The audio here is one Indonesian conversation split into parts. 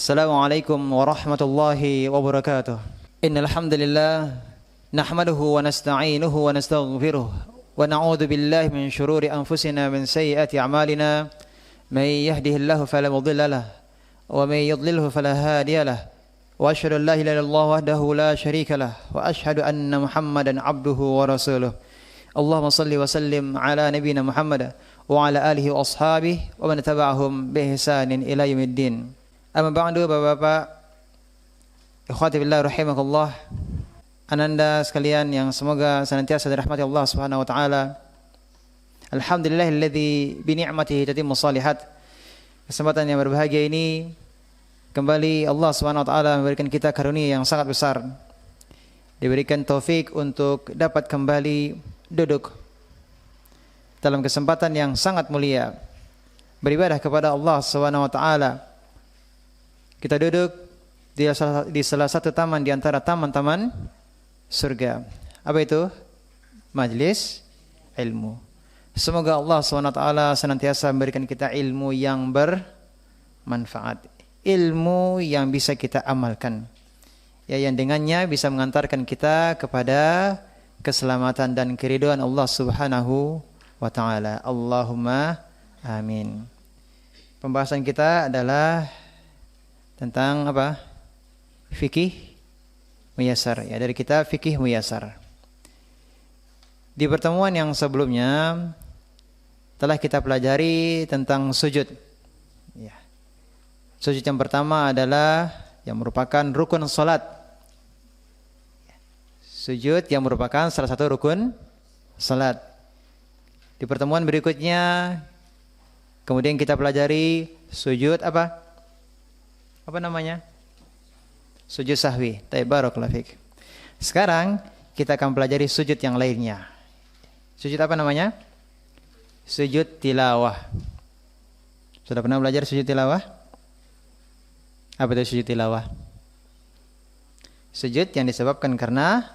Assalamualaikum warahmatullahi wabarakatuh. Innal hamdalillah nahmaduhu wa nasta'inuhu wa nastaghfiruh wa na'udzu billahi min shururi anfusina min sayyiati a'malina may yahdihillahu fala mudilla lahu wa may yudlilhu fala hadiya lahu wa asyhadu an la ilaha illallah wahdahu la syarika lahu wa asyhadu anna Muhammadan abduhu wa rasuluh. Allahumma shalli wa sallim ala nabiyyina Muhammad wa ala alihi wa ashabihi wa man tabi'ahum bi ihsanin ila yaumiddin. Amma ba'du, Bapak-bapak, ikhwati billah rahimakumullah, ananda sekalian yang semoga senantiasa dirahmati Allah Subhanahu wa taala. Alhamdulillahilladzi bi ni'matihi tatimmu shalihat. Kesempatan yang berbahagia ini kembali Allah Subhanahu wa taala memberikan kita karunia yang sangat besar. Diberikan taufik untuk dapat kembali duduk dalam kesempatan yang sangat mulia beribadah kepada Allah Subhanahu wa taala. Kita duduk di salah satu taman di antara taman-taman surga. Apa itu? Majlis ilmu. Semoga Allah SWT senantiasa memberikan kita ilmu yang bermanfaat, ilmu yang bisa kita amalkan, ya, yang dengannya bisa mengantarkan kita kepada keselamatan dan keridhaan Allah Subhanahu wa taala. Allahumma amin. Pembahasan kita adalah tentang apa? Fikih Muyassar, ya, dari kitab Fikih Muyassar. Di pertemuan yang sebelumnya telah kita pelajari tentang sujud. Ya. Sujud yang pertama adalah yang merupakan rukun salat. Sujud yang merupakan salah satu rukun salat. Di pertemuan berikutnya kemudian kita pelajari sujud apa? Apa namanya? Sujud sahwi. Barakallahu fiik. Sekarang kita akan pelajari sujud yang lainnya. Sujud apa namanya? Sujud tilawah. Sudah pernah belajar sujud tilawah? Apa itu sujud tilawah? Sujud yang disebabkan karena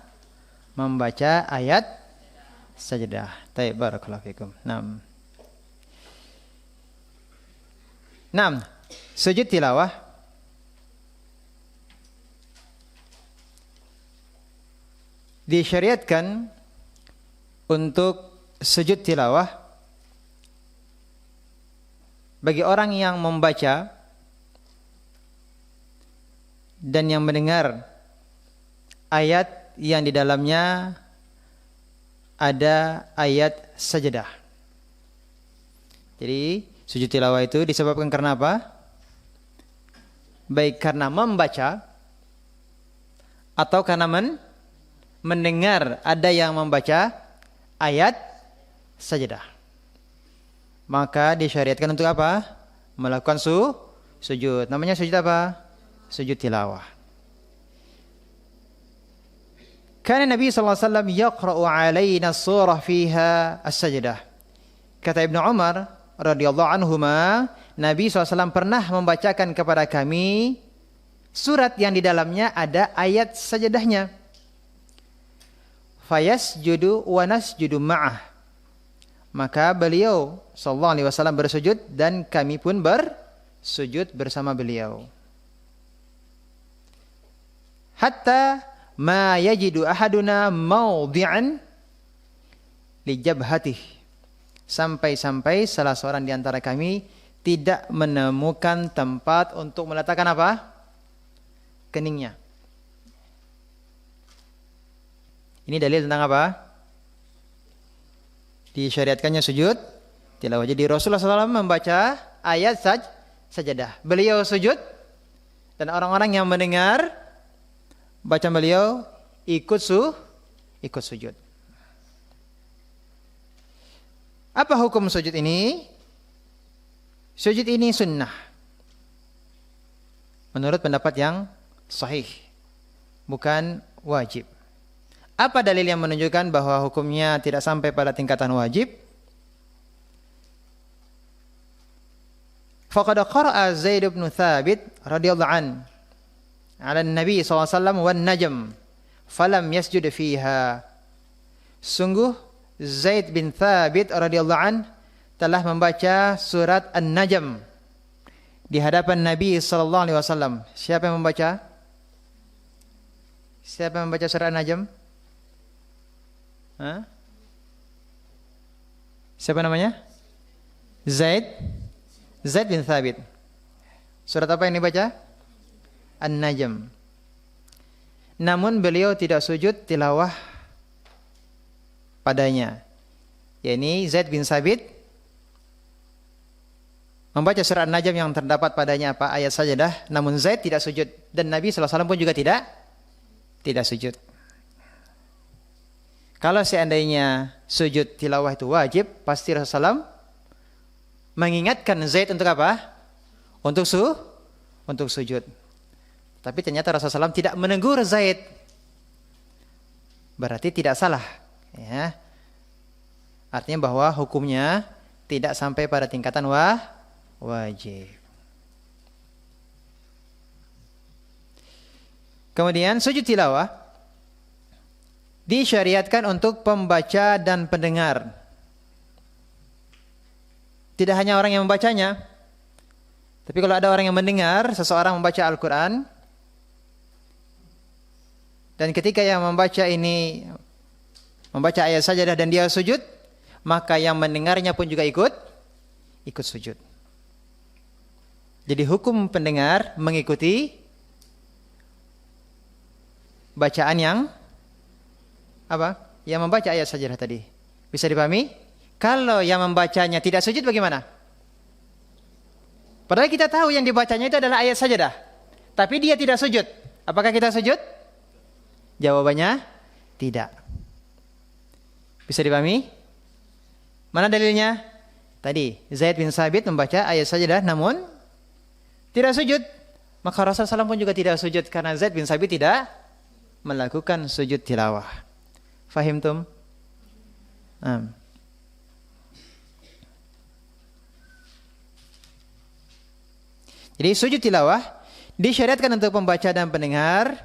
membaca ayat sajadah. Barakallahu fiikum. Sujud tilawah disyariatkan untuk sujud tilawah bagi orang yang membaca dan yang mendengar ayat yang di dalamnya ada ayat sajadah. Jadi sujud tilawah itu disebabkan karena apa? Baik karena membaca atau karena mendengar ada yang membaca ayat sajadah. Maka disyariatkan untuk apa? Melakukan sujud. Namanya sujud apa? Sujud tilawah. Karena Nabi sallallahu alaihi wasallam yaqra'u 'alaina surah fiha as-sajdah. Kata Ibnu Umar radhiyallahu anhuma, Nabi SAW pernah membacakan kepada kami surat yang di dalamnya ada ayat sajadahnya. Fayasjudu wa nasjudu ma'ah. Maka beliau sallallahu alaihi wasallam bersujud dan kami pun bersujud bersama beliau. Hatta ma yajidu ahaduna mawdi'an li jabhatih. Sampai-sampai salah seorang di antara kami tidak menemukan tempat untuk meletakkan apa? Keningnya. Ini dalil tentang apa? Disyariatkannya sujud tilawah. Jadi Rasulullah SAW membaca ayat sajadah. Beliau sujud dan orang-orang yang mendengar bacaan beliau ikut sujud. Apa hukum sujud ini? Sujud ini sunnah menurut pendapat yang sahih, bukan wajib. Apa dalil yang menunjukkan bahwa hukumnya tidak sampai pada tingkatan wajib? Faqad qara'a Zaid bin Thabit radhiyallahu an 'ala an-nabi sallallahu alaihi wasallam wan najm falam yasjud fiha. Sungguh Zaid bin Thabit radhiyallahu an telah membaca surat An-Najm di hadapan Nabi sallallahu alaihi wasallam. Siapa yang membaca? Siapa yang membaca surah An-Najm? Hah? Siapa namanya? Zaid bin Thabit. Surat apa yang dibaca? An-Najm. Namun beliau tidak sujud tilawah padanya. Yakni Zaid bin Thabit membaca surat An-Najm yang terdapat padanya apa? Ayat sajadah. Namun Zaid tidak sujud. Dan Nabi SAW pun juga tidak sujud. Kalau seandainya sujud tilawah itu wajib, pasti Rasulullah SAW mengingatkan Zaid untuk apa? Untuk sujud. Tapi ternyata Rasulullah SAW tidak menegur Zaid. Berarti tidak salah. Ya. Artinya bahwa hukumnya tidak sampai pada tingkatan wajib. Kemudian sujud tilawah disyariatkan untuk pembaca dan pendengar. Tidak hanya orang yang membacanya, tapi kalau ada orang yang mendengar seseorang membaca Al-Quran, dan ketika yang membaca ini membaca ayat sajadah dan dia sujud, maka yang mendengarnya pun juga ikut sujud. Jadi hukum pendengar mengikuti bacaan yang apa? Yang membaca ayat sajadah tadi. Bisa dipahami? Kalau yang membacanya tidak sujud bagaimana? Padahal kita tahu yang dibacanya itu adalah ayat sajadah, tapi dia tidak sujud. Apakah kita sujud? Jawabannya tidak. Bisa dipahami? Mana dalilnya? Tadi Zaid bin Thabit membaca ayat sajadah namun tidak sujud. Maka Rasulullah SAW pun juga tidak sujud karena Zaid bin Thabit tidak melakukan sujud tilawah. Fahim tum? Jadi sujud tilawah disyariatkan untuk pembaca dan pendengar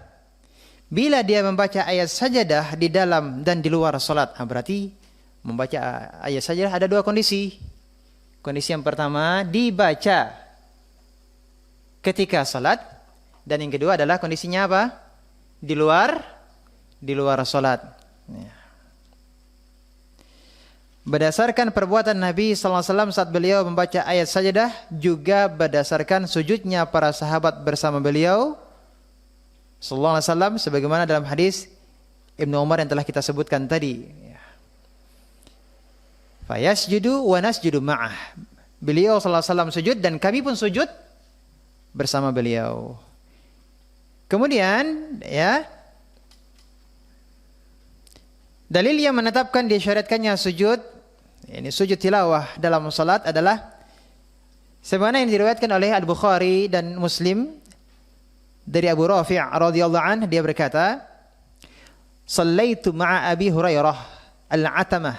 bila dia membaca ayat sajadah di dalam dan di luar salat. Berarti membaca ayat sajadah ada dua kondisi. Kondisi yang pertama dibaca ketika salat, dan yang kedua adalah kondisinya apa? Di luar salat. Ya. Berdasarkan perbuatan Nabi SAW saat beliau membaca ayat sajadah, juga berdasarkan sujudnya para sahabat bersama beliau sallallahu alaihi wasallam, sebagaimana dalam hadis Ibnu Umar yang telah kita sebutkan tadi. Fayasjudu wa nasjudu ma'ah. Beliau sallallahu alaihi wasallam sujud dan kami pun sujud bersama beliau. Kemudian ya, dalil yang menetapkan disyariatkannya sujud, ini sujud tilawah dalam salat adalah sebagaimana yang diriwayatkan oleh Al-Bukhari dan Muslim dari Abu Rafi' radhiyallahu anhu, dia berkata, "Shallaitu ma'a Abi Hurairah al-Atamah."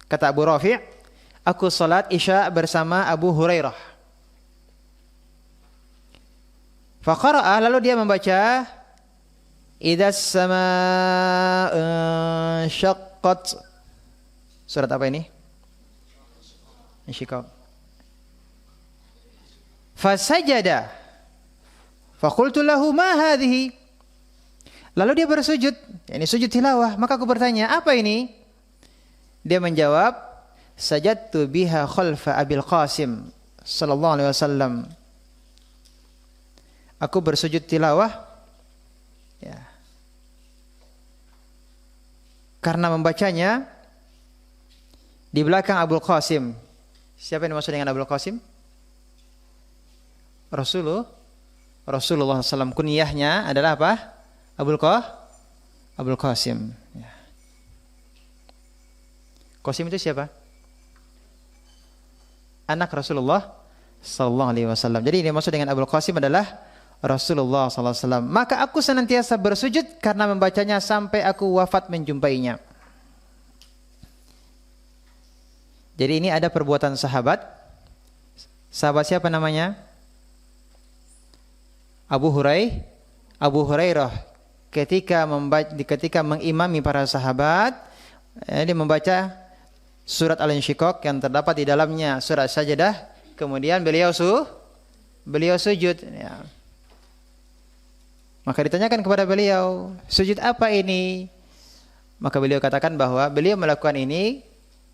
Kata Abu Rafi', aku salat Isya bersama Abu Hurairah. Faqara'a, lalu dia membaca, "Idza as-samaa'u syaqqat." Surat apa ini? Insyiqaq. Fasajada. Faqultu lahu ma hadhihi. Lalu dia bersujud, ini sujud tilawah. Maka aku bertanya, apa ini? Dia menjawab, sajadtu biha khalfa Abil Qasim sallallahu alaihi wasallam. Aku bersujud tilawah ya, karena membacanya di belakang Abul Qasim. Siapa yang dimaksud dengan Abul Qasim? Rasulullah SAW. Kunyahnya adalah apa? Abul Qasim. Ya. Qasim itu siapa? Anak Rasulullah sallallahu alaihi wasallam. Jadi yang dimaksud dengan Abul Qasim adalah Rasulullah sallallahu alaihi wasallam. Maka aku senantiasa bersujud karena membacanya sampai aku wafat menjumpainya. Jadi ini ada perbuatan sahabat. Sahabat siapa namanya? Abu Hurairah ketika mengimami para sahabat, dia membaca surat Al-Insyiqaq yang terdapat di dalamnya surat Sajadah. kemudian beliau sujud. Ya. Maka ditanyakan kepada beliau, sujud apa ini? Maka beliau katakan bahwa beliau melakukan ini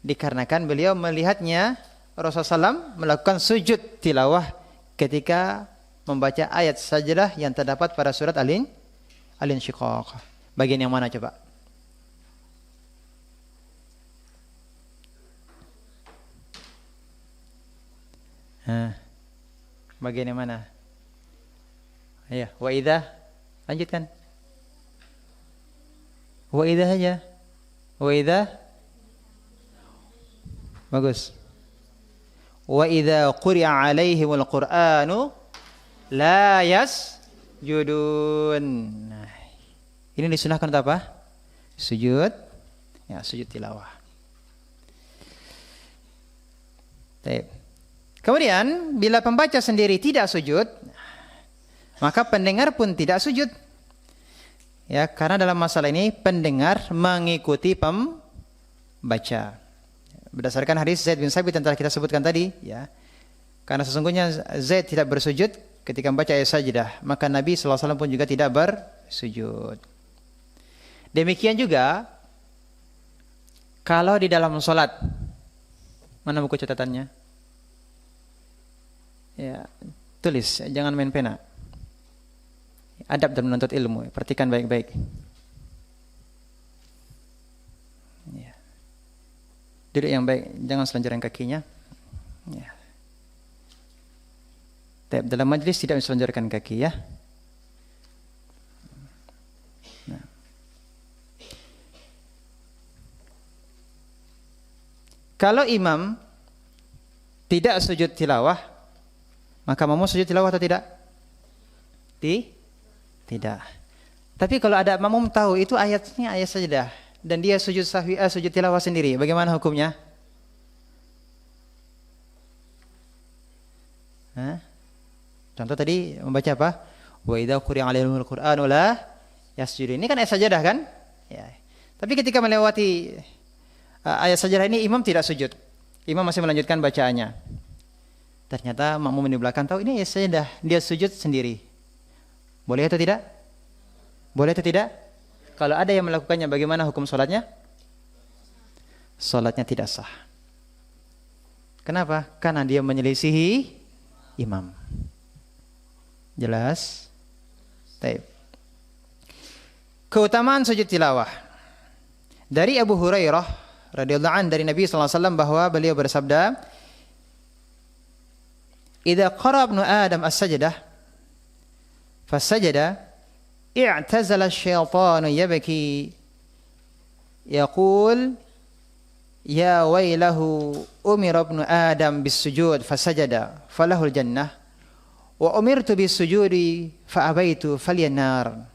dikarenakan beliau melihatnya Rasulullah SAW melakukan sujud tilawah ketika membaca ayat sajdah yang terdapat pada surat Al-Insyiqaq. Bagian yang mana coba? Bagian yang mana? Ya, wa idza. Lanjutkan. Wa idza aja. Wa idza. Bagus. Wa idza quri'a 'alaihimul Qur'anu la yasjudun. Nah, ini disunahkan untuk apa? Sujud. Ya, sujud tilawah. Baik. Kemudian bila pembaca sendiri tidak sujud, maka pendengar pun tidak sujud. Ya, karena dalam masalah ini pendengar mengikuti pembaca. Berdasarkan hadis Zaid bin Sabit yang telah kita sebutkan tadi, ya. Karena sesungguhnya Zaid tidak bersujud ketika membaca ayat sajdah, maka Nabi sallallahu alaihi wasallam pun juga tidak bersujud. Demikian juga kalau di dalam salat. Mana buku catatannya? Ya, tulis, jangan main pena. Adab dalam menuntut ilmu, perhatikan baik-baik. Ya. Duduk yang baik, jangan selanjaran kakinya. Ya. Dalam majlis tidak selanjarkan kaki, ya. Nah. Kalau imam tidak sujud tilawah, maka makmum sujud tilawah atau tidak? Tidak. Tapi kalau ada makmum tahu itu ayatnya ayat sajdah dan dia sujud sahwi, sujud tilawah sendiri, bagaimana hukumnya? Contoh tadi membaca apa? Wa idza quri'a 'alaihimul Qur'anu la yasjudun. Ini kan ayat sajdah kan? Ya. Tapi ketika melewati ayat sajdah ini imam tidak sujud. Imam masih melanjutkan bacaannya. Ternyata makmum di belakang tahu ini ayat sajdah, dia sujud sendiri. Boleh atau tidak? Boleh atau tidak? Kalau ada yang melakukannya, bagaimana hukum sholatnya? Sholatnya tidak sah. Kenapa? Karena dia menyelisihi imam. Jelas? Baik. Keutamaan sujud tilawah. Dari Abu Hurairah radhiyallahu anhu dari Nabi sallallahu alaihi wasallam bahwa beliau bersabda, "Idza qara ibnu Adam as-sajdah fasajada i'tazala asy-syaitanu yabki yaqul ya wailahu umira ibnu Adam bis-sujud fasajada falahul jannah wa umirtu bis-sujudi fa abaitu falyannar."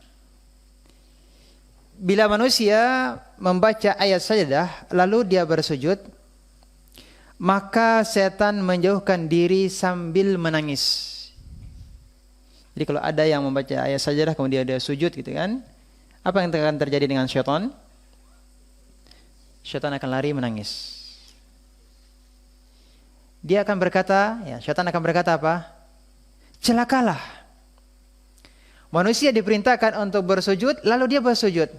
Bila manusia membaca ayat sajdah lalu dia bersujud, maka setan menjauhkan diri sambil menangis. Jadi kalau ada yang membaca ayat sajdah kemudian dia sujud gitu kan, apa yang akan terjadi dengan syaitan? Syaitan akan lari menangis. Dia akan berkata, ya, syaitan akan berkata apa? Celakalah. Manusia diperintahkan untuk bersujud lalu dia bersujud.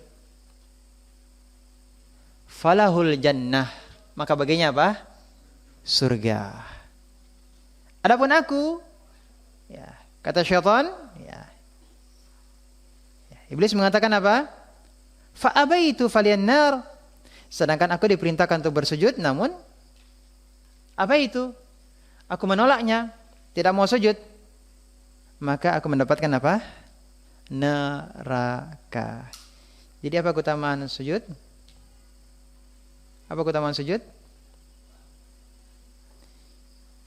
Falahul jannah, maka baginya apa? Surga. Adapun aku, ya, kata syaitan, ya, iblis mengatakan apa? Fa abaitu falyannar. Sedangkan aku diperintahkan untuk bersujud, namun apa itu? Aku menolaknya, tidak mau sujud. Maka aku mendapatkan apa? Neraka. Jadi apa keutamaan sujud? Apa keutamaan sujud?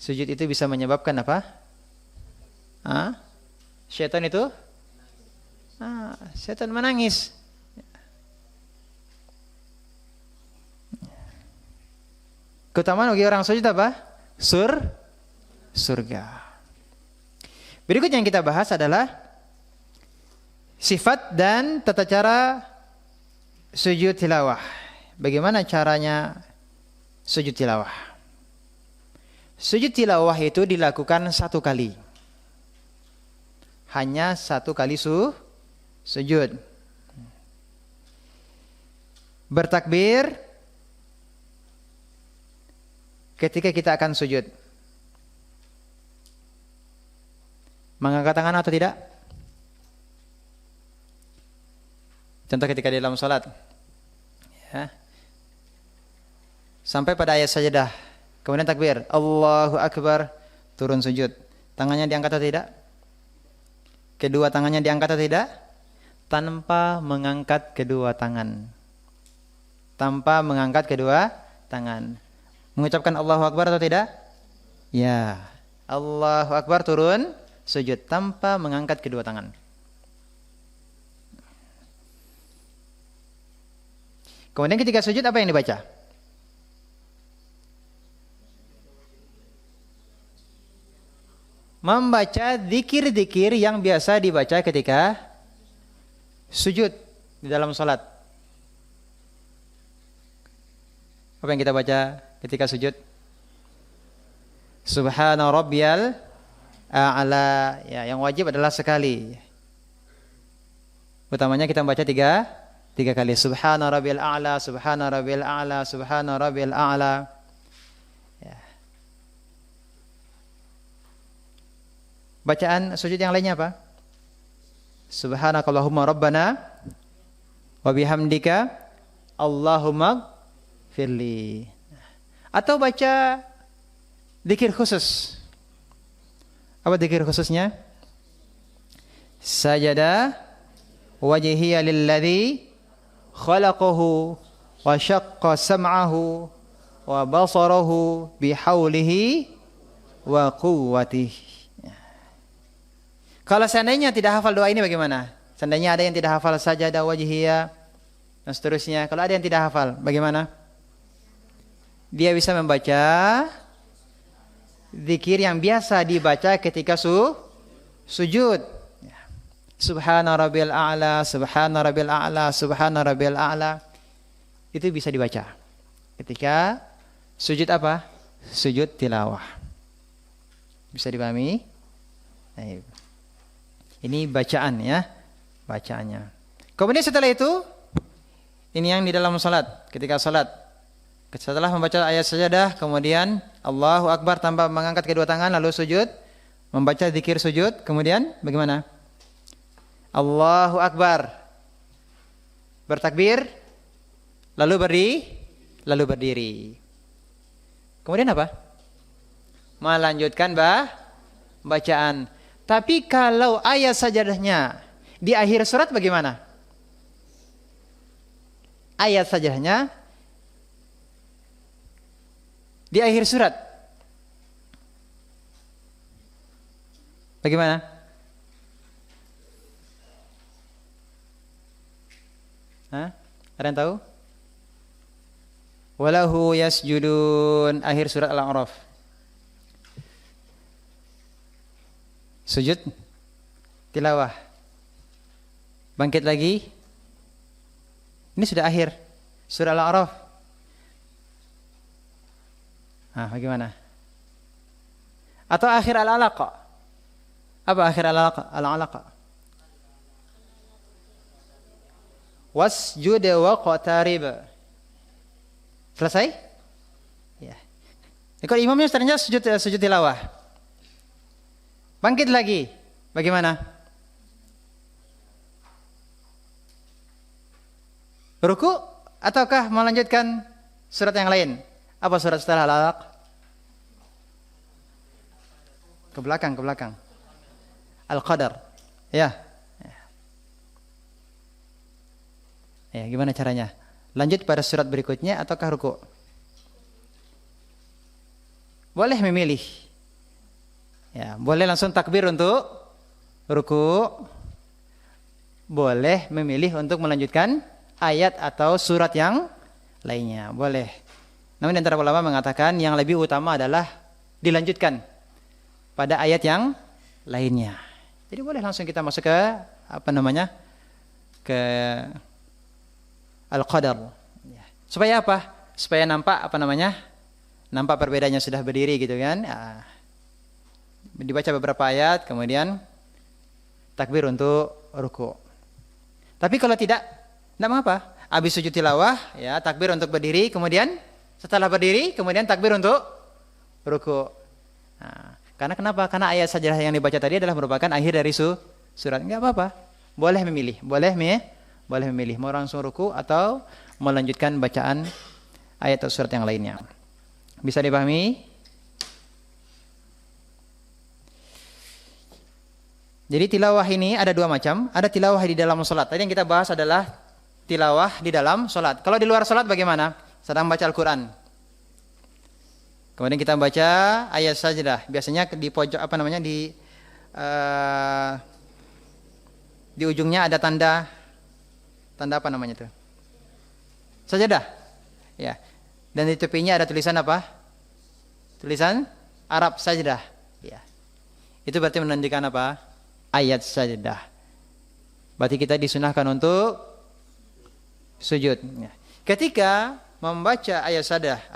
Sujud itu bisa menyebabkan apa? Syaitan itu? Syaitan menangis. Keutamaan bagi orang sujud apa? Surga. Berikut yang kita bahas adalah sifat dan tata cara sujud tilawah. Bagaimana caranya sujud tilawah? Sujud tilawah itu dilakukan 1 kali. Hanya 1 kali sujud. Bertakbir ketika kita akan sujud. Mengangkat tangan atau tidak? Contoh ketika di dalam salat. Ya. Sampai pada ayat sajadah. Kemudian takbir. Allahu Akbar. Turun sujud. Tangannya diangkat atau tidak? Kedua tangannya diangkat atau tidak? Tanpa mengangkat kedua tangan. Tanpa mengangkat kedua tangan. Mengucapkan Allahu Akbar atau tidak? Ya. Allahu Akbar turun sujud tanpa mengangkat kedua tangan. Kemudian ketika sujud apa yang dibaca? Membaca zikir-zikir yang biasa dibaca ketika sujud di dalam salat. Apa yang kita baca ketika sujud? Subhana rabbiyal a'la. Ya, yang wajib adalah sekali. Utamanya kita membaca tiga kali. Subhana rabbil a'la, subhana rabbil a'la, subhana rabbil a'la. Ya. Bacaan sujud yang lainnya apa? Subhanakallahumma rabbana wa bihamdika Allahumma firli. Atau baca zikir khusus. Apa zikir khususnya? Sajada wajhiya lilladzi khalaqahu wa syaqqa sam'ahu wa basarahu bihaulihi wa quwwatihi. Kalau seandainya tidak hafal doa ini bagaimana? Seandainya ada yang tidak hafal sajadah wajhiya dan seterusnya. Kalau ada yang tidak hafal bagaimana? Dia bisa membaca zikir yang biasa dibaca ketika sujud. Subhana rabbil a'la, subhana rabbil a'la, subhana rabbil a'la. Itu bisa dibaca ketika sujud apa? Sujud tilawah. Bisa dipahami? Nah, ini bacaan ya, bacaannya. Kemudian setelah itu, ini yang di dalam salat, ketika salat. Setelah membaca ayat sajadah, kemudian Allahu Akbar tanpa mengangkat kedua tangan, lalu sujud, membaca zikir sujud, kemudian bagaimana? Allahu Akbar, bertakbir, lalu berdiri. Kemudian apa? Melanjutkan bacaan. Tapi kalau ayat sajadahnya di akhir surat bagaimana? Ayat sajadahnya di akhir surat bagaimana? Hah? Ada yang tahu? Walahu yasjudun, akhir surat Al-A'raf. Sujud tilawah. Bangkit lagi. Ini sudah akhir surah Al-A'raf. Bagaimana? Atau akhir Al-Alaqa? Apa akhir Al-Alaqa? Wasjud waqtarib. Selesai? Ya. Kalau imamnya setelahnya sujud tilawah. Bangkit lagi. Bagaimana? Ruku ataukah melanjutkan surat yang lain? Apa surat setelah Al-Alaq? Ke belakang. Al-Qadar. Ya. Ya, gimana caranya? Lanjut pada surat berikutnya ataukah ruku? Boleh memilih. Ya, boleh langsung takbir untuk ruku. Boleh memilih untuk melanjutkan ayat atau surat yang lainnya. Boleh. Namun di antara ulama mengatakan yang lebih utama adalah dilanjutkan pada ayat yang lainnya. Jadi boleh langsung kita masuk ke ke Al-Qadar. Supaya apa? Supaya nampak nampak perbedaannya sudah berdiri gitu kan. Dibaca beberapa ayat, kemudian takbir untuk ruku. Tapi kalau tidak mengapa. Habis sujud tilawah, ya takbir untuk berdiri, kemudian setelah berdiri, kemudian takbir untuk ruku. Karena kenapa? Karena ayat sajadah yang dibaca tadi adalah merupakan akhir dari surat. Enggak apa-apa. Boleh memilih. Boleh memilih. Mau langsung ruku atau melanjutkan bacaan ayat atau surat yang lainnya. Bisa dipahami? Jadi tilawah ini ada dua macam. Ada tilawah di dalam salat. Tadi yang kita bahas adalah tilawah di dalam salat. Kalau di luar salat bagaimana? Sedang baca Al-Quran. Kemudian kita baca ayat sajadah. Biasanya di pojok di ujungnya ada tanda apa namanya itu? Sajadah. Ya. Dan di tepinya ada tulisan apa? Tulisan Arab sajadah. Ya. Itu berarti menandakan apa? Ayat sajadah. Berarti kita disunahkan untuk sujud. Ketika membaca ayat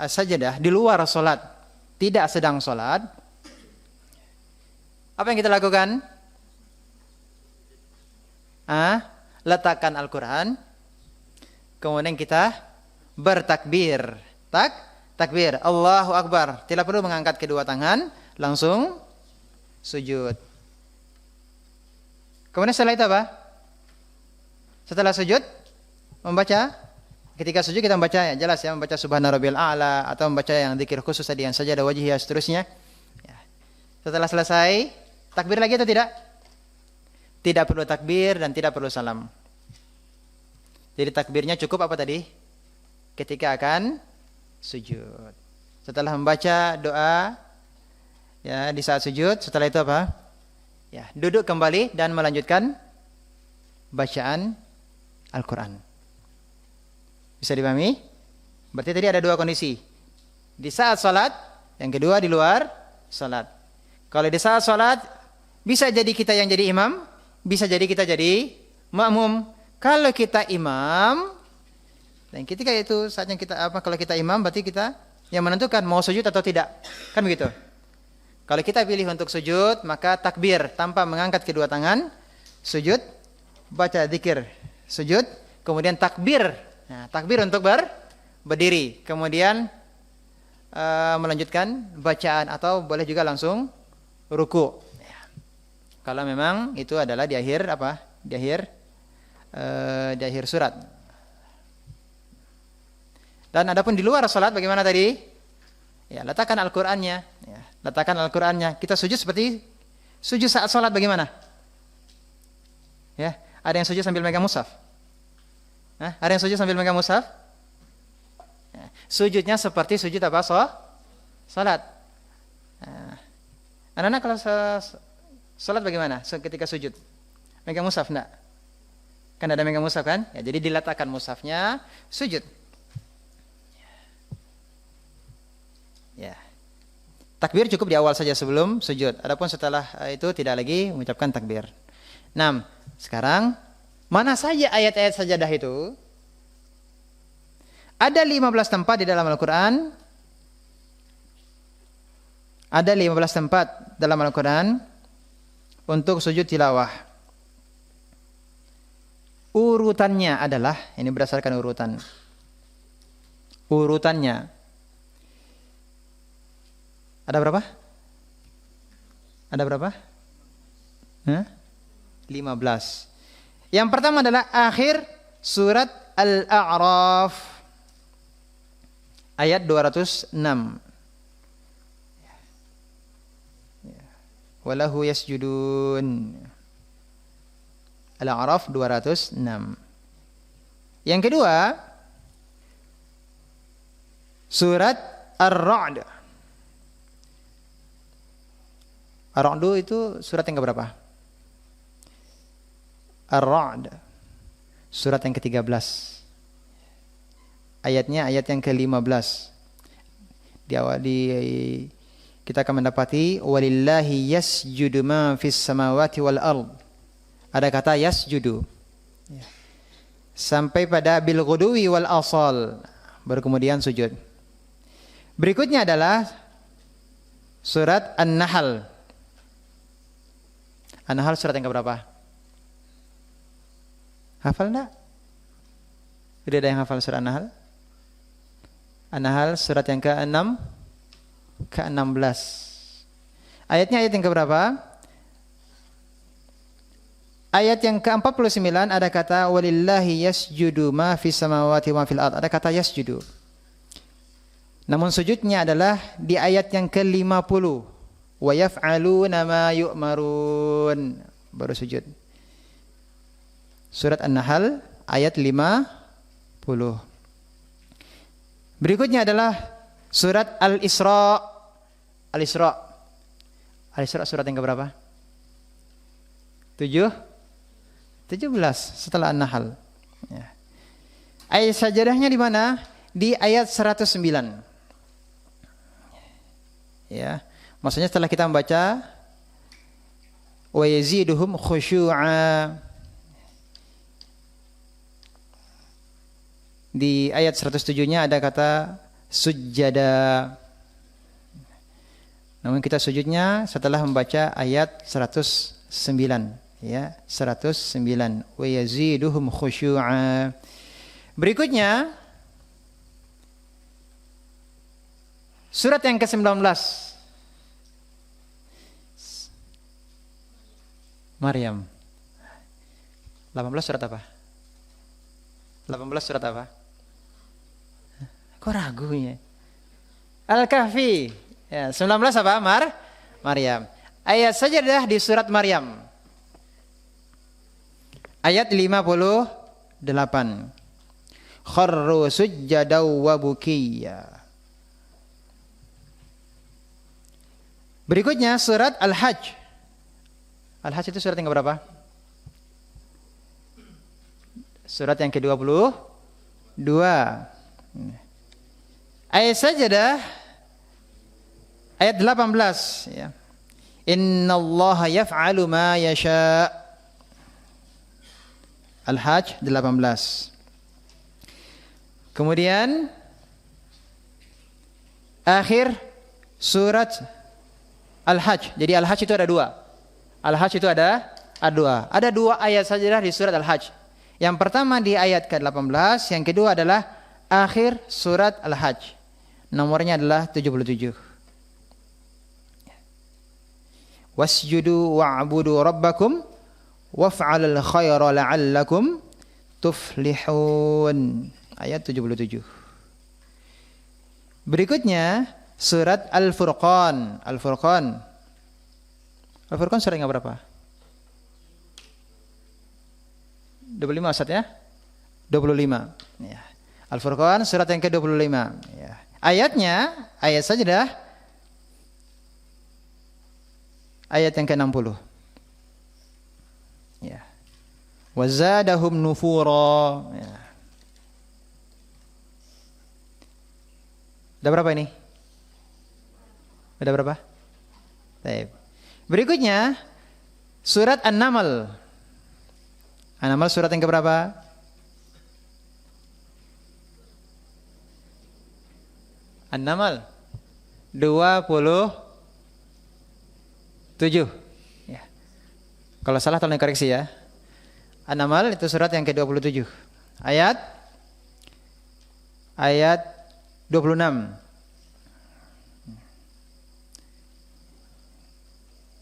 sajadah di luar salat, tidak sedang salat, apa yang kita lakukan? Letakkan Al-Quran, kemudian kita bertakbir. Takbir, Allahu Akbar. Tidak perlu mengangkat kedua tangan, langsung sujud. Kemudian setelah itu apa? Setelah sujud, membaca. Ketika sujud kita membaca, ya jelas ya, membaca Subhana Rabbil A'la atau membaca yang zikir khusus tadi yang sajadah wajhi seterusnya. Ya. Setelah selesai, takbir lagi atau tidak? Tidak perlu takbir dan tidak perlu salam. Jadi takbirnya cukup apa tadi? Ketika akan sujud. Setelah membaca doa, ya di saat sujud, setelah itu apa? Ya, duduk kembali dan melanjutkan bacaan Al-Quran. Bisa dipahami? Berarti tadi ada dua kondisi. Di saat salat, yang kedua di luar salat. Kalau di saat salat, bisa jadi kita yang jadi imam, bisa jadi kita jadi makmum. Kalau kita imam, dan ketika itu saatnya kalau kita imam, berarti kita yang menentukan mau sujud atau tidak. Kan begitu? Kalau kita pilih untuk sujud, maka takbir tanpa mengangkat kedua tangan, sujud, baca zikir, sujud, kemudian takbir. Nah, takbir untuk berdiri, kemudian melanjutkan bacaan atau boleh juga langsung ruku. Ya. Kalau memang itu adalah di akhir apa? Di akhir surat. Dan adapun di luar salat bagaimana tadi? Ya, letakkan Al-Qur'annya, ya, letakkan Al-Qur'annya. Kita sujud seperti sujud saat salat bagaimana? Ya, ada yang sujud sambil megang mushaf. Ada yang sujud sambil megang mushaf? Ya, sujudnya seperti sujud apa? Salat. Anak-anak kalau salat bagaimana ketika sujud? Megang mushaf enggak? Kan ada megang mushaf kan? Ya, jadi diletakkan mushafnya, sujud. Ya. Takbir cukup di awal saja sebelum sujud. Adapun setelah itu tidak lagi mengucapkan takbir. 6. Sekarang mana saja ayat-ayat sajadah itu? Ada 15 tempat di dalam Al-Quran. Ada 15 tempat dalam Al-Quran untuk sujud tilawah. Urutannya adalah, ini berdasarkan urutan. Urutannya ada berapa? Ada berapa? 15. Yang pertama adalah akhir surat Al-A'raf ayat 206. Walahu yasjudun. Al-A'raf 206. Yang kedua surat Ar-Ra'd. Ar-Ra'd itu surat yang keberapa? Ar-Ra'd surat yang ke-13. Ayatnya ayat yang ke-15. Kita akan mendapati walillahi yasjudu ma fis samawati wal ard. Ada kata yasjudu. Sampai pada bil ghuduwi wal asal, baru kemudian sujud. Berikutnya adalah surat An-Nahl. An-Nahl surat yang keberapa? Hafal enggak? Sudah ada yang hafal surat An-Nahl? An-Nahl surat yang ke-6 ke-16. Ayatnya ayat yang keberapa? Ayat yang ke-49 ada kata walillahi yasjudu ma fis samawati wa fil ard. Ada kata yasjudu. Namun sujudnya adalah di ayat yang ke-50. Wa yaf'aluna ma yu'marun. Baru sujud. Surat An-Nahl ayat 50. Berikutnya adalah surat Al-Isra. Al-Isra. Al-Isra surat yang keberapa? 17 setelah An-Nahl. Ya. Ayat sajadahnya di mana? Di ayat 109. Ya. Maksudnya setelah kita membaca wa yaziduhum khusyu'a. Di ayat 107-nya ada kata sujjada. Namun kita sujudnya setelah membaca ayat 109. Ya, 109 wa yaziduhum khusyu'a. Berikutnya surat yang ke-19. Maryam. 18 surat apa? 18 surat apa? Kok ragu ya? Al-Kahfi. Ya, 19 apa? Maryam. Ayat sajadah di surat Maryam. Ayat 58. Kharru sujjadaw wa bukiyya. Berikutnya surat Al-Hajj. Al-Hajj itu surat yang berapa? Surat yang ke-22. Ayat sajadah ayat 18 ya. Innallaha yaf'alu ma yasha'. Al-Hajj 18. Kemudian akhir surat Al-Hajj. Jadi Al-Hajj itu ada dua. Al-Hajj itu ada dua. Ada dua ayat saja di surat Al-Hajj. Yang pertama di ayat ke-18, yang kedua adalah akhir surat Al-Hajj. Nomornya adalah 77. Wasjudu wa'budu rabbakum waf'alul khaira la'allakum tuflihun. Ayat 77. Berikutnya surat Al-Furqan. Al-Furqan. Al-Furqan surat yang berapa? 25 Ustaz ya? 25. Ya. Al-Furqan surat yang ke-25. Ya. Ayatnya, ayat sajdah ayat yang ke-60. Ya. Wazadahum nufura. Ya. Udah berapa ini? Udah berapa? Baik. Berikutnya surat An-Naml. An-Naml surat yang keberapa? An-Naml 27. Ya. Kalau salah tolong koreksi ya. An-Naml itu surat yang ke-27. Ayat 26.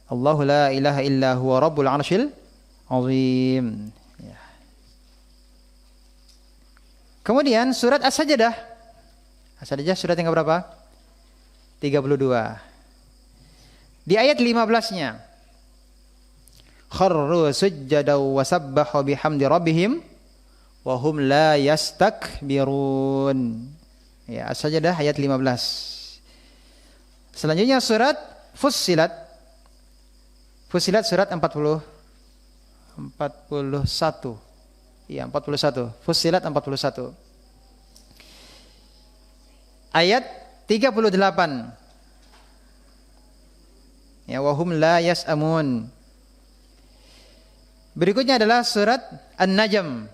Allahu la ilaha illa huwa rabbul arsyil azim. Ya. Kemudian surat As-Sajdah. As-Sajdah surat yang berapa? 32. Di ayat 15-nya. Kharru sujjadaw wa sabbahu bihamdi rabbihim wa hum la yastakbirun. Ya, As-Sajdah ayat 15. Selanjutnya surat Fussilat. Fussilat surat 41. Iya, 41. Fussilat 41. Ayat 38. Ya, wahum la yas'amun. Berikutnya adalah surat An-Najm.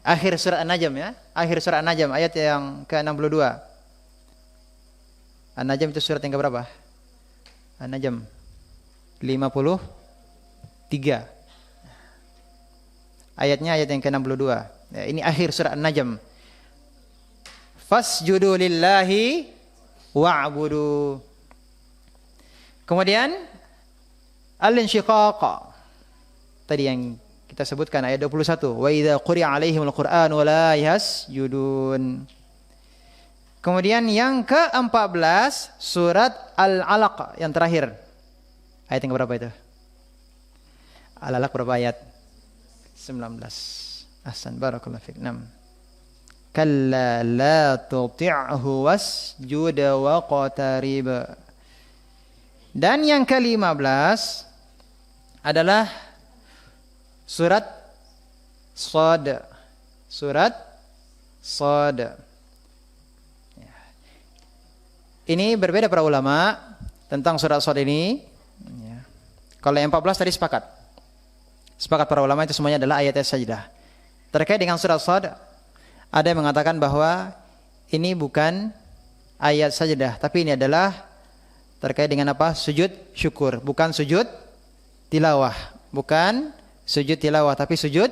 Akhir surat An-Najm ya. akhir surat An-Najm ayat yang ke-62. An-Najm itu surat yang keberapa? An-Najm 53. Ayatnya ayat yang ke-62. Ya, ini akhir surat An-Najm. Fasjudu lillahi wa'budu. Kemudian Al-Insyiqaq. Tadi yang kita sebutkan ayat 21. Wa idza quri'a 'alaihimul Qur'anu la yasjudun. Kemudian yang ke-14 surat Al-Alaq yang terakhir. Ayat yang berapa itu? Al-Alaq berapa ayat? 19. Ahsan, barakallahu fiik. 6. Kalla la tuti'hu wasjud waqtarib. Dan yang ke-15 adalah surat Shad. Surat Shad. Ini berbeda para ulama tentang surat Shad ini. Kalau yang 14 tadi sepakat. Sepakat para ulama itu semuanya adalah ayat sajdah. Terkait dengan surat Shad, ada yang mengatakan bahwa ini bukan ayat sajdah, tapi ini adalah terkait dengan apa? Sujud syukur, bukan sujud tilawah. Bukan sujud tilawah, tapi sujud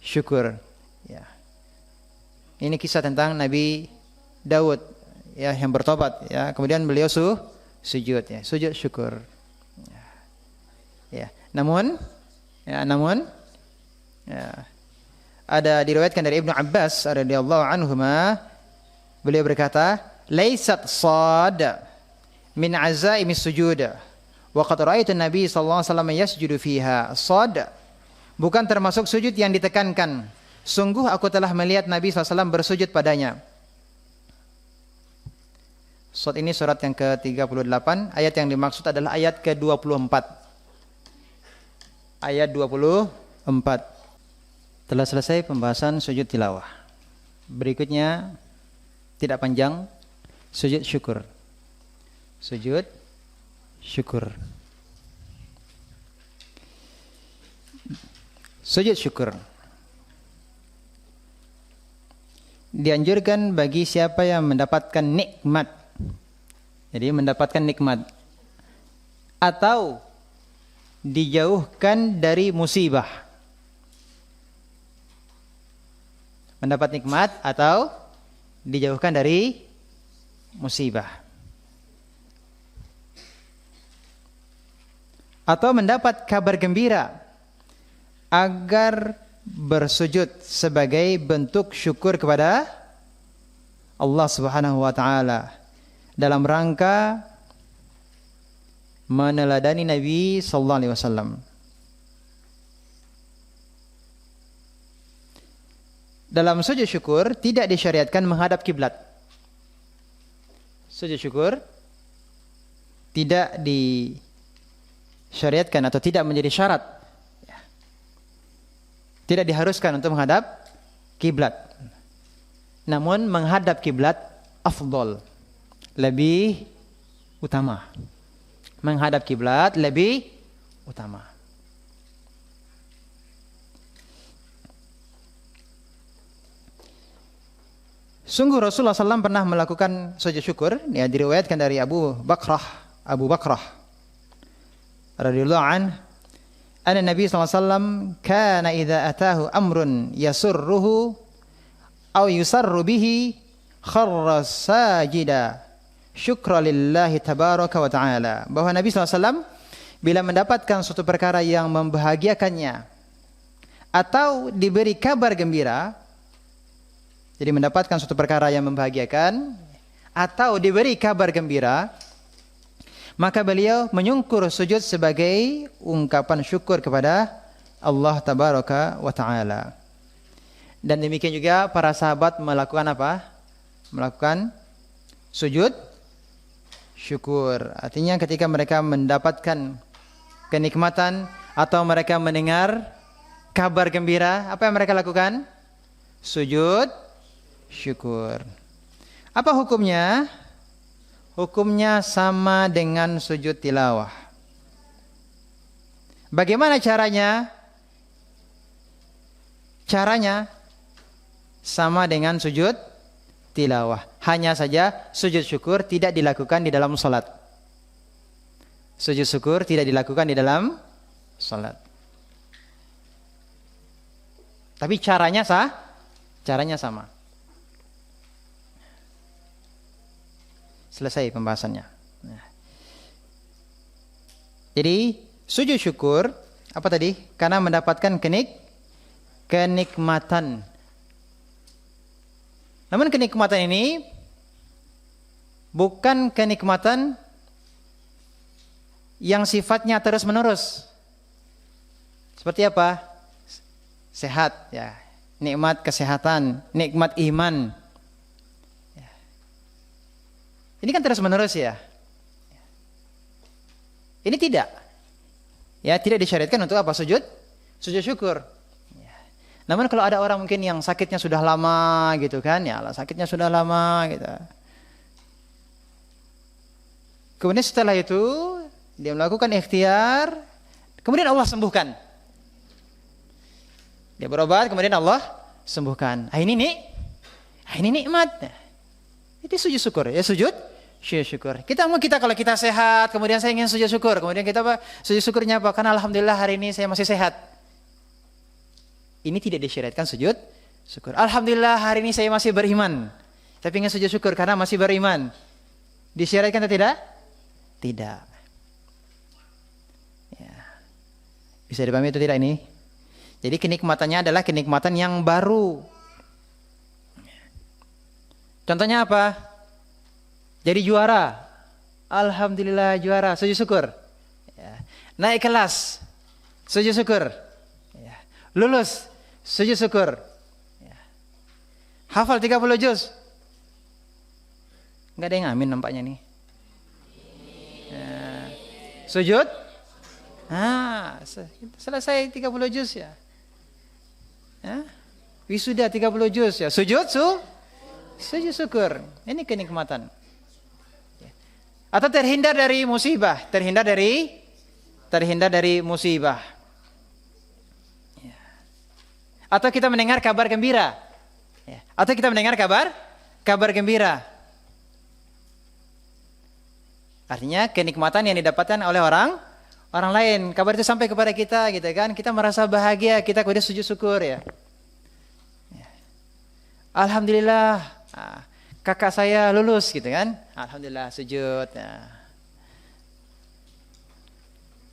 syukur. Ya. Ini kisah tentang Nabi Daud, ya, yang bertobat, ya. Kemudian beliau sujud, ya, sujud syukur. Ya. Namun ada diriwayatkan dari Ibnu Abbas radhiyallahu anhuma, beliau berkata, "Laisat Shad min azaimis sujud. Wa qad ra'aitu Nabi sallallahu alaihi wasallam yasjudu fiha." Shad bukan termasuk sujud yang ditekankan. Sungguh aku telah melihat Nabi SAW bersujud padanya. Shad ini surat yang ke-38, ayat yang dimaksud adalah ayat ke-24. Ayat 24. Telah selesai pembahasan sujud tilawah. Berikutnya tidak panjang, sujud syukur. Sujud syukur. Sujud syukur dianjurkan bagi siapa yang mendapatkan nikmat. Jadi mendapatkan nikmat atau dijauhkan dari musibah. Mendapat nikmat atau dijauhkan dari musibah. Atau mendapat kabar gembira agar bersujud sebagai bentuk syukur kepada Allah Subhanahu wa taala dalam rangka meneladani Nabi sallallahu alaihi wasallam. Dalam sujud syukur tidak disyariatkan menghadap kiblat. Sujud syukur tidak disyariatkan atau tidak menjadi syarat. Tidak diharuskan untuk menghadap kiblat. Namun menghadap kiblat afdal, lebih utama. Menghadap kiblat lebih utama. Sungguh Rasulullah SAW pernah melakukan sujud syukur, ya, diriwayatkan dari Abu Bakrah radhiyallahu anhu, anna Nabi sallallahu alaihi wasallam kana idza atahu amrun yasurruhu aw yusarru bihi kharra sajida syukra lillahi tabaraka wa ta'ala. Bahwa Nabi sallallahu alaihi wasallam bila mendapatkan suatu perkara yang membahagiakannya atau diberi kabar gembira, jadi mendapatkan suatu perkara yang membahagiakan atau diberi kabar gembira, maka beliau menyungkur sujud sebagai ungkapan syukur kepada Allah tabaraka wa ta'ala. Dan demikian juga para sahabat melakukan apa? Melakukan sujud syukur. Artinya ketika mereka mendapatkan kenikmatan atau mereka mendengar kabar gembira, apa yang mereka lakukan? Sujud syukur. Apa hukumnya? Hukumnya sama dengan sujud tilawah. Bagaimana caranya? Caranya sama dengan sujud tilawah. Hanya saja sujud syukur tidak dilakukan di dalam salat. Sujud syukur tidak dilakukan di dalam salat. Tapi caranya sama. Selesai pembahasannya. Nah. Jadi sujud syukur apa tadi? Karena mendapatkan kenikmatan. Namun kenikmatan ini bukan kenikmatan yang sifatnya terus-menerus. Seperti apa? Sehat, ya. Nikmat kesehatan, nikmat iman. Ya. Ini kan terus-menerus ya. Ini tidak. Ya, tidak disyariatkan untuk apa? Sujud syukur. Namun kalau ada orang mungkin yang sakitnya sudah lama gitu kan, ya sakitnya sudah lama gitu. Kemudian setelah itu dia melakukan ikhtiar, kemudian Allah sembuhkan. Dia berobat, kemudian Allah sembuhkan. Ini nikmat. Itu sujud syukur, ya sujud syukur. Kita kalau kita sehat, kemudian saya ingin sujud syukur, kemudian kita apa? Sujud syukurnya apa? Karena alhamdulillah hari ini saya masih sehat. Ini tidak disyariatkan sujud syukur. Alhamdulillah hari ini saya masih beriman. Tapi ingin sujud syukur karena masih beriman. Disyariatkan atau tidak? Tidak. Ya. Bisa dipahami atau tidak ini? Jadi kenikmatannya adalah kenikmatan yang baru. Contohnya apa? Jadi juara. Alhamdulillah juara. Sujud syukur. Ya. Naik kelas. Sujud syukur. Ya. Lulus. Sujud syukur. Ya. Hafal 30 juz. Enggak ada yang amin nampaknya nih. Ya. Sujud. Selesai 30 juz ya. Wisuda 30 juz ya. Sujud syukur. Ini kenikmatan. Ya. Atau terhindar dari musibah, terhindar dari musibah. Atau kita mendengar kabar gembira. Atau kita mendengar kabar gembira. Artinya kenikmatan yang didapatkan oleh orang lain. Kabar itu sampai kepada kita gitu kan. Kita merasa bahagia, kita kemudian sujud syukur ya. Alhamdulillah kakak saya lulus gitu kan. Alhamdulillah sujud.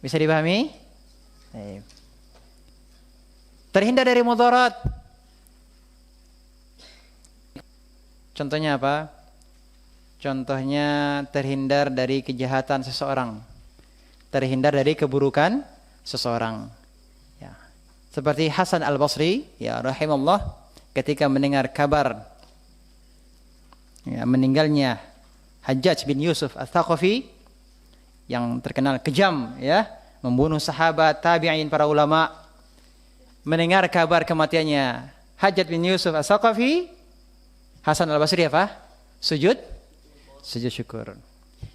Bisa dipahami? Terhindar dari mudarat. Contohnya apa? Contohnya terhindar dari kejahatan seseorang. Terhindar dari keburukan seseorang. Ya. Seperti Hasan Al-Basri, ya rahimahullah, ketika mendengar kabar ya, meninggalnya Hajjaj bin Yusuf Al-Thaqafi yang terkenal kejam ya, membunuh sahabat, tabi'in, para ulama. Mendengar kabar kematiannya Hajjaj bin Yusuf As-Saqafi, Hasan Al-Basri apa? Sujud syukur.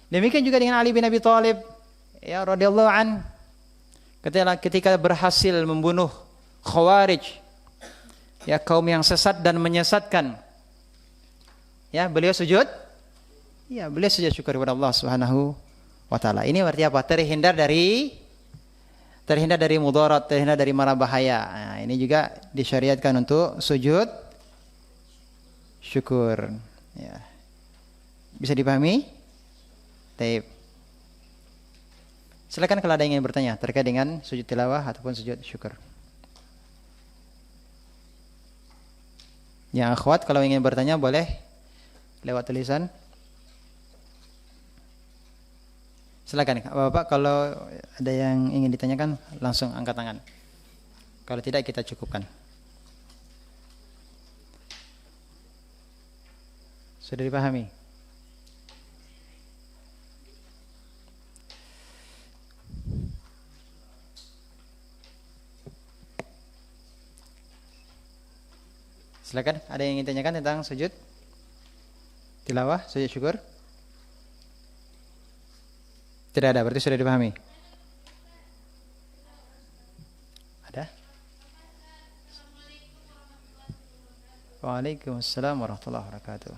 Demikian juga dengan Ali bin Abi Thalib ya radhiyallahu an, ketika berhasil membunuh Khawarij ya, kaum yang sesat dan menyesatkan. Ya, beliau sujud syukur kepada Allah Subhanahu wa taala. Ini artinya apa? Terhindar dari mudarat, terhindar dari mara bahaya. Nah, ini juga disyariatkan untuk sujud syukur. Ya. Bisa dipahami? Baik. Silakan kalau ada yang ingin bertanya terkait dengan sujud tilawah ataupun sujud syukur. Yang akhwat kalau ingin bertanya boleh lewat tulisan. Silakan Bapak, kalau ada yang ingin ditanyakan langsung angkat tangan. Kalau tidak kita cukupkan. Sudah dipahami? Silakan, ada yang ingin tanyakan tentang sujud tilawah, sujud syukur? Tidak ada, berarti sudah dipahami. Ada? Waalaikumsalam warahmatullahi wabarakatuh.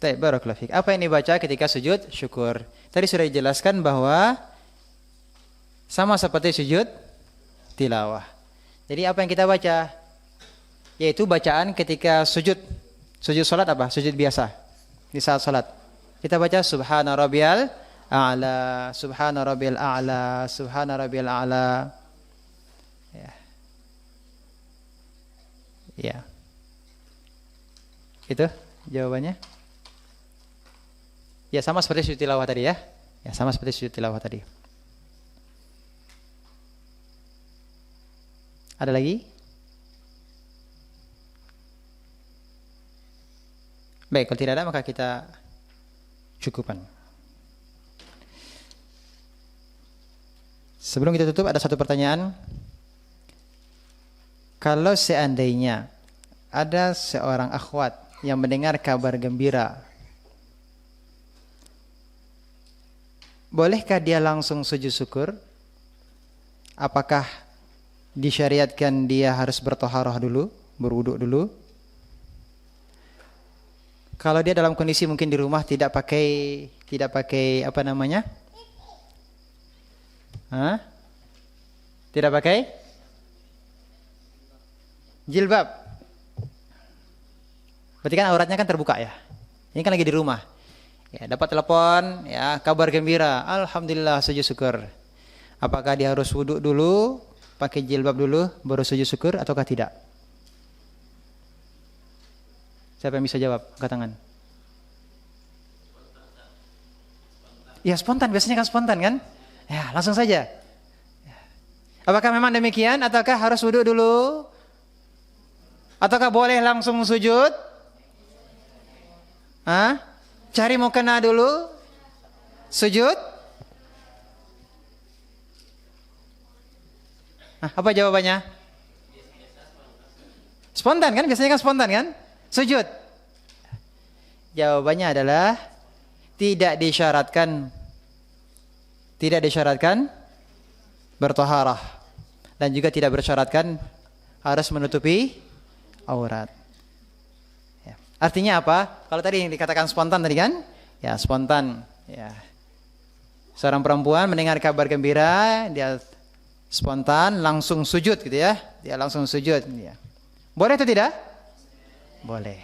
Baik, barakallahu fiik. Apa yang dibaca ketika sujud syukur? Tadi sudah dijelaskan bahwa sama seperti sujud tilawah. Jadi apa yang kita baca? Yaitu bacaan ketika sujud. Sujud salat apa? Sujud biasa. Di saat salat. Kita baca subhana rabbiyal a'la, subhana rabbiyal a'la, subhana rabbiyal a'la. Ya. Ya. Itu jawabannya. Ya sama seperti sujud tilawah tadi ya. Ya sama seperti sujud tilawah tadi. Ada lagi? Baik, kalau tidak ada maka kita cukupkan. Sebelum kita tutup ada satu pertanyaan. Kalau seandainya ada seorang akhwat yang mendengar kabar gembira, bolehkah dia langsung sujud syukur? Apakah disyariatkan dia harus bertoharah dulu, berwudu dulu? Kalau dia dalam kondisi mungkin di rumah tidak pakai apa namanya? Tidak pakai jilbab. Berarti kan auratnya kan terbuka ya. Ini kan lagi di rumah. Ya, dapat telepon, ya, kabar gembira, alhamdulillah sujud syukur. Apakah dia harus wudu dulu, pakai jilbab dulu, baru sujud syukur ataukah tidak? Siapa yang bisa jawab? Angkat tangan. Ya spontan, biasanya kan spontan kan? Ya langsung saja. Apakah memang demikian ataukah harus wudu dulu? Ataukah boleh langsung sujud? Cari mukena dulu, sujud. Apa jawabannya? Spontan kan? Biasanya kan spontan kan? Sujud. Jawabannya adalah tidak disyaratkan bertoharah dan juga tidak bersyaratkan harus menutupi aurat. Artinya apa? Kalau tadi yang dikatakan spontan tadi kan? Ya spontan. Ya. Seorang perempuan mendengar kabar gembira, dia spontan langsung sujud gitu ya. Dia langsung sujud. Ya. Boleh atau tidak? Boleh.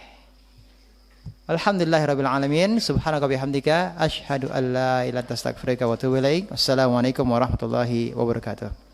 Alhamdulillahirabbil alamin. Subhanaka bihamdika asyhadu an la ilaha illa anta astaghfiruka wa atubu ilaik. Wassalamualaikum warahmatullahi wabarakatuh.